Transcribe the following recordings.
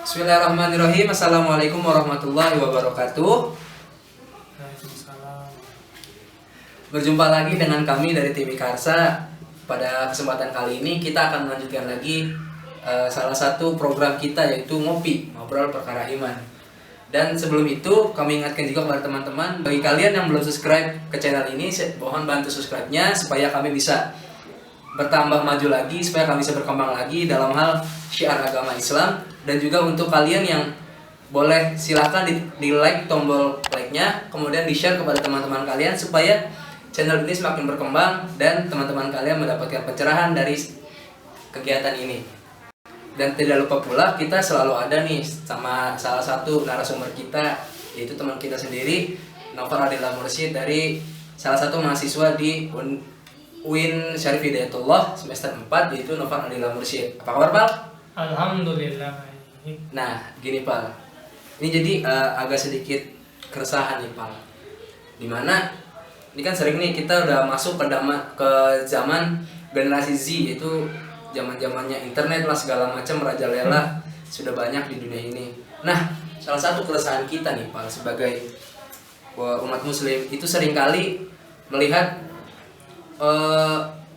Bismillahirrahmanirrahim. Assalamualaikum warahmatullahi wabarakatuh. Waalaikumsalam. Berjumpa lagi dengan kami dari TV Karsa. Pada kesempatan kali ini kita akan melanjutkan lagi salah satu program kita, yaitu Ngopi, Ngobrol Perkara Iman. Dan sebelum itu kami ingatkan juga kepada teman-teman, bagi kalian yang belum subscribe ke channel ini, mohon bantu subscribe-nya supaya kami bisa bertambah maju lagi, supaya kami bisa berkembang lagi dalam hal syiar agama Islam. Dan juga untuk kalian yang boleh silahkan di like tombol like-nya, kemudian di share kepada teman-teman kalian supaya channel ini semakin berkembang dan teman-teman kalian mendapatkan pencerahan dari kegiatan ini. Dan tidak lupa pula kita selalu ada nih sama salah satu narasumber kita, yaitu teman kita sendiri, Nofar Adila Mursyid, dari salah satu mahasiswa di UIN Syarif Hidayatullah semester 4, yaitu Nofar Adila Mursyid. Apa kabar, Pak? Alhamdulillah. Nah, gini Pak, ini jadi agak sedikit keresahan nih Pak. Dimana ini kan sering nih kita udah masuk ke zaman generasi Z, yaitu zaman-zamannya internet lah, segala macam merajalela sudah banyak di dunia ini. Nah, salah satu keresahan kita nih Pak sebagai umat muslim itu seringkali melihat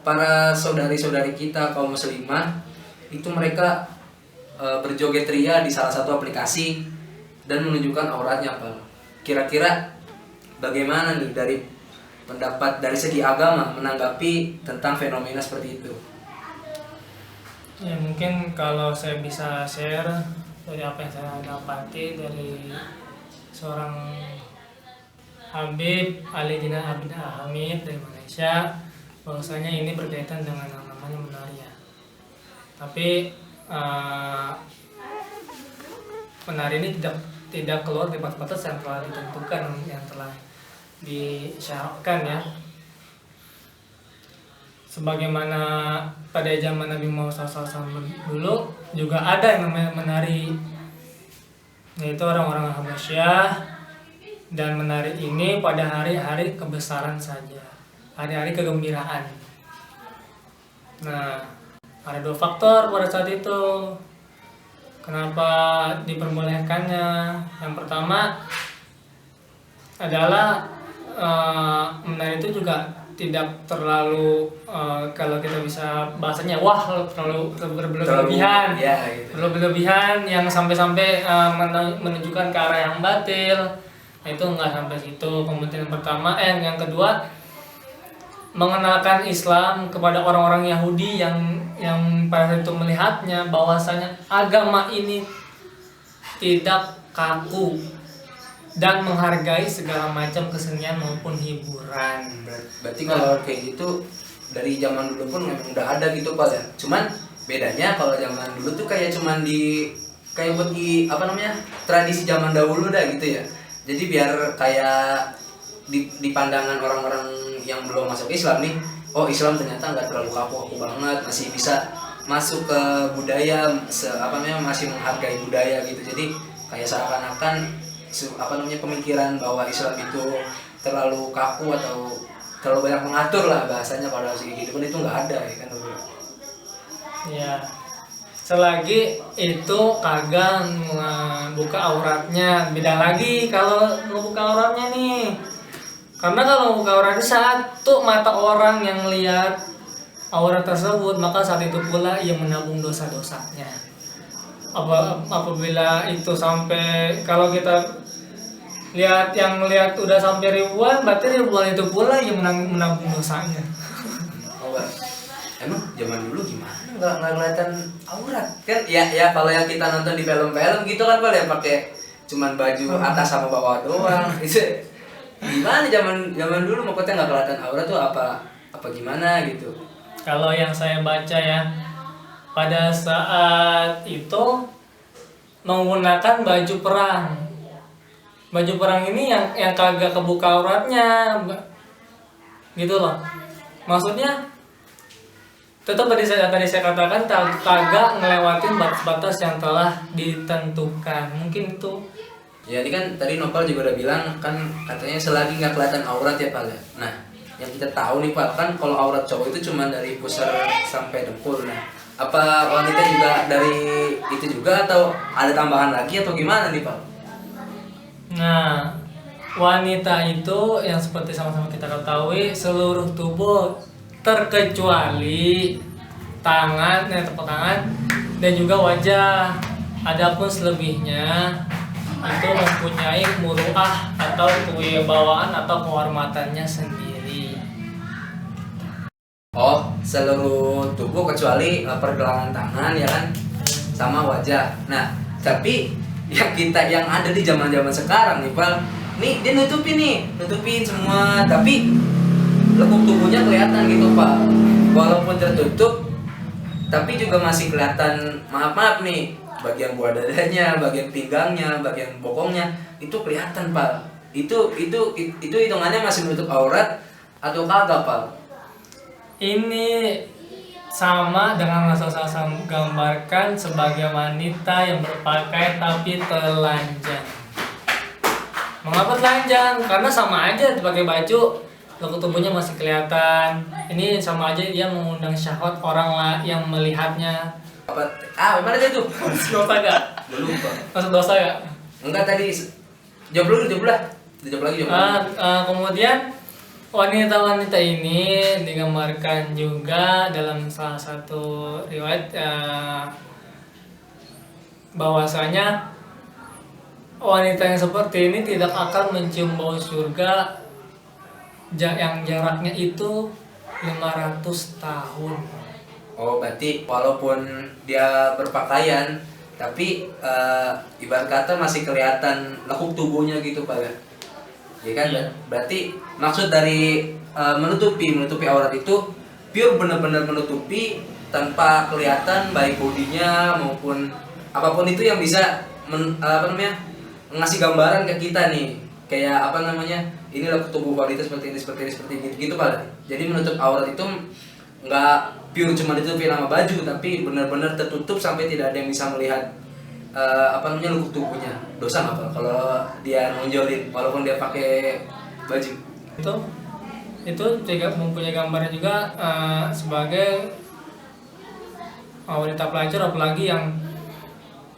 para saudari-saudari kita kaum muslimah itu mereka berjoget ria di salah satu aplikasi dan menunjukkan auratnya, Pak. Kira-kira bagaimana nih dari pendapat dari segi agama menanggapi tentang fenomena seperti itu? Ya, mungkin kalau saya bisa share dari apa yang saya dapati dari seorang Habib Ali Dinar Abid Hamid dari Malaysia, bahwasanya ini berkaitan dengan yang namanya menaria. Tapi menari ini tidak keluar di batas-batas yang telah ditentukan, yang telah disyaratkan ya. Sebagaimana pada zaman Nabi Muhammad SAW dulu juga ada yang namanya menari, yaitu orang-orang Habasyah, dan menari ini pada hari-hari kebesaran saja, hari-hari kegembiraan. Nah, ada dua faktor pada saat itu kenapa diperbolehkannya. Yang pertama adalah menari itu juga tidak terlalu kalau kita bisa bahasanya terlalu berlebihan, ya, gitu. Berlebihan yang sampai-sampai menunjukkan ke arah yang batil. Nah, itu nggak sampai situ. Kemudian yang pertama, yang kedua, mengenalkan Islam kepada orang-orang Yahudi yang pada saat itu melihatnya bahwasanya agama ini tidak kaku dan menghargai segala macam kesenian maupun hiburan. Berarti kalau kayak gitu dari zaman dulu pun memang udah ada gitu Pak ya. Cuman bedanya kalau zaman dulu tuh kayak cuman kayak buat tradisi zaman dahulu dah gitu ya. Jadi biar kayak di pandangan orang-orang yang belum masuk Islam nih, oh Islam ternyata nggak terlalu kaku banget, masih bisa masuk ke budaya, masih menghargai budaya gitu. Jadi kayak seakan-akan pemikiran bahwa Islam itu terlalu kaku atau terlalu banyak mengatur lah bahasanya pada segi kehidupan itu nggak ada ya kan Bro? Ya, selagi itu kagak membuka auratnya. Beda lagi kalau membuka auratnya nih. Karena kalau buka aurat satu mata orang yang lihat aurat tersebut, maka saat itu pula ia menanggung dosa-dosanya. Apabila itu sampai, kalau kita lihat yang melihat udah sampai ribuan, berarti ribuan itu pula yang menanggung dosanya. Emang zaman dulu gimana nggak kelihatan aurat kan? Ya kalau yang kita nonton di film-film gitu kan Pak ya, pakai cuman baju atas sama bawah doang. Itu gimana zaman dulu maksudnya nggak kelihatan aurat tuh apa gimana gitu? Kalau yang saya baca ya, pada saat itu menggunakan baju perang. Baju perang ini yang kagak kebuka auratnya, gitu loh. Maksudnya tetap tadi saya katakan kagak ngelewatin batas-batas yang telah ditentukan. Mungkin itu. Ya ini kan tadi Nopal juga udah bilang kan, katanya selagi nggak kelihatan aurat ya Pak ya. Nah yang kita tahu nih Pak, kan kalau aurat cowok itu cuma dari pusar sampai dengkul. Nah apa wanita juga dari itu juga atau ada tambahan lagi atau gimana nih Pak? Nah, wanita itu yang seperti sama-sama kita ketahui seluruh tubuh terkecuali tangan, tepuk tangan dan juga wajah. Adapun selebihnya itu mempunyai muruah atau kewibawaan atau kehormatannya sendiri. Oh, seluruh tubuh kecuali pergelangan tangan ya kan, sama wajah. Nah, tapi yang ada di zaman-zaman sekarang nih Pak, nih dia nutupin semua, tapi lekuk tubuhnya kelihatan gitu Pak. Walaupun tertutup, tapi juga masih kelihatan maaf nih, bagian buah dadanya, bagian pinggangnya, bagian bokongnya itu kelihatan Pak. Itu hitungannya masih menutup aurat atau kagak Pak? Ini sama dengan Rasulullah gambarkan sebagai wanita yang berpakaian tapi telanjang. Mengapa telanjang? Karena sama aja pakai baju, lekuk tubuhnya masih kelihatan. Ini sama aja dia mengundang syahwat orang yang melihatnya. Apa? Gimana tadi tuh? Masuk dosa gak? Belum Pak. Masuk dosa gak? Enggak tadi. Jawab lah. Jawab lagi. Kemudian wanita-wanita ini digambarkan juga dalam salah satu riwayat bahwasanya wanita yang seperti ini tidak akan mencium bau surga yang jaraknya itu 500 tahun. Oh, berarti walaupun dia berpakaian, tapi ibarat kata masih kelihatan lekuk tubuhnya gitu Pak ya? Ya kan? Iya. Berarti maksud dari menutupi aurat itu pure benar-benar menutupi tanpa kelihatan baik bodinya maupun apapun itu yang bisa ngasih gambaran ke kita nih, kayak ini lekuk tubuh wanita seperti ini gitu Pak. Jadi menutup aurat itu nggak pure cuma ditutupi sama baju, tapi benar-benar tertutup sampai tidak ada yang bisa melihat lekuk tubuhnya. Dosa nggak Pak kalau dia nonjolin walaupun dia pakai baju? Itu juga mempunyai gambaran juga sebagai wanita pelacur, apalagi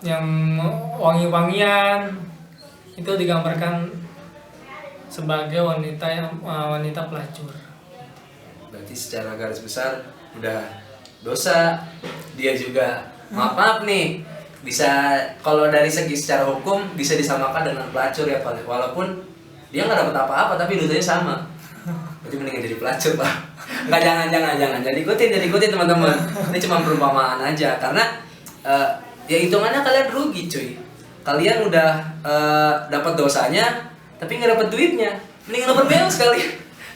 yang wangi-wangian itu digambarkan sebagai wanita pelacur. Berarti secara garis besar udah dosa. Dia juga maaf nih, bisa kalau dari segi secara hukum bisa disamakan dengan pelacur ya Pak. Walaupun dia nggak dapat apa-apa tapi dosanya sama. Berarti mendingan jadi pelacur Pak. Nggak, jangan ikutin teman-teman. Ini cuma perumpamaan aja, karena ya hitungannya kalian rugi cuy. Kalian udah dapat dosanya tapi nggak dapat duitnya. Mendingan dapat beos sekali.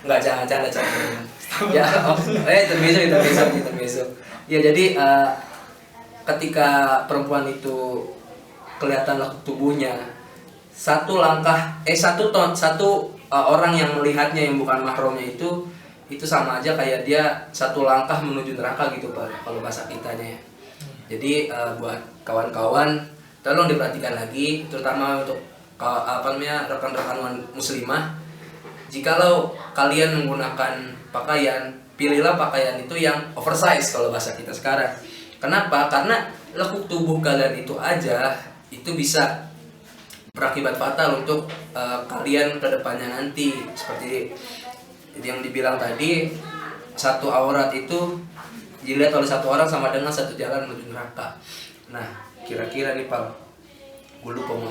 Nggak, jangan. Ya, terbiasa. Ya jadi ketika perempuan itu kelihatan lekuk tubuhnya, satu orang yang melihatnya yang bukan mahramnya itu sama aja kayak dia satu langkah menuju neraka gitu Pak, kalau bahasa kitanya ya. Jadi buat kawan-kawan tolong diperhatikan lagi, terutama untuk rekan-rekan muslimah. Jikalau kalian menggunakan pakaian, pilihlah pakaian itu yang oversize kalau bahasa kita sekarang. Kenapa? Karena lekuk tubuh kalian itu aja itu bisa berakibat fatal untuk kalian ke depannya nanti. Seperti yang dibilang tadi, satu aurat itu dilihat oleh satu orang sama dengan satu jalan menuju neraka. Nah, kira-kira nih Pak, gue lupa mau